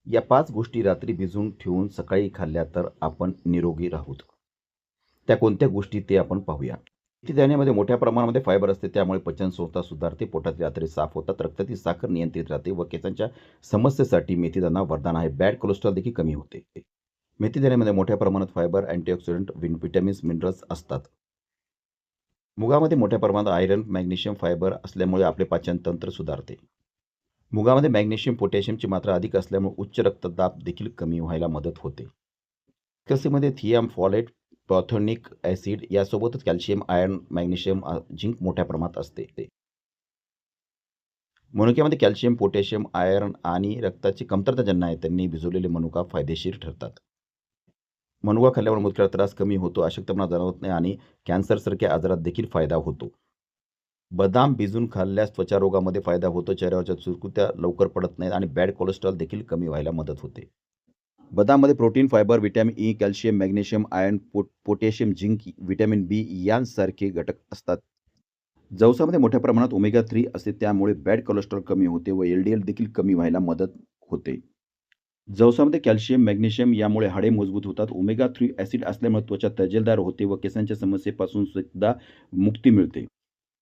या 5 गोष्टी रात्री भिजवून ठेवून सकाळी खाल्ल्या तर आपण निरोगी राहूत. त्या कोणत्या गोष्टी ते आपण पाहूया. मेथीदाण्यामध्ये मोठ्या प्रमाणामध्ये फायबर असते, त्यामुळे पचनसंस्था सुधारते, पोटातील आतडे साफ होतात, रक्तातील साखर नियंत्रित राहते व केसांच्या समस्येसाठी मेथीदाणा वरदान आहे. बॅड कोलेस्ट्रॉल देखील कमी होते. मेथीदाण्यामध्ये मोठ्या प्रमाणात फायबर, अँटीऑक्सिडंट, व्हिटॅमिन्स, मिनरल्स असतात. मुगामध्ये मोठ्या प्रमाणात आयर्न, मॅग्नेशियम, फायबर असल्यामुळे आपले पाचनतंत्र सुधारते. मुगामध्ये मॅग्नेशियम, पोटॅशियमची मात्रा अधिक असल्यामुळे उच्च रक्तदाब देखील कमी व्हायला मदत होते. कसेमध्ये थियाम, फॉलेट, पॉथोनिक ॲसिड यासोबतच कॅल्शियम, आयर्न, मॅग्नेशियम, झिंक मोठ्या प्रमाणात असते. मनुक्यामध्ये कॅल्शियम, पोटॅशियम, आयर्न आणि रक्ताची कमतरता ज्यांना आहे त्यांनी भिजवलेले मनुका फायदेशीर ठरतात. मनुका खाल्ल्यावर मुतखड्याचा त्रास कमी होतो, अशक्तपणा जाणवत नाही आणि कॅन्सरसारख्या आजारात देखील फायदा होतो. बदाम भिजून खाल्ल्यास त्वचा रोगामध्ये फायदा होतो, चेहऱ्यावरच्या चुरकुत्या लवकर पडत नाहीत आणि बॅड कोलेस्ट्रॉल देखील कमी व्हायला मदत होते. बदाममध्ये protein, fibre, vitamin E, calcium, magnesium, iron, potassium, zinc, vitamin B यांसारखे घटक असतात. जवसामध्ये मोठ्या प्रमाणात ओमेगा 3 असते, त्यामुळे बॅड कोलेस्ट्रॉल कमी होते व LDL देखील कमी व्हायला मदत होते. जवसामध्ये कॅल्शियम, मॅग्नेशियम यामुळे हाडे मजबूत होतात. ओमेगा 3 ॲसिड असल्यामुळे त्वचा तजेलदार होते व केसांच्या समस्येपासून सुद्धा मुक्ती मिळते.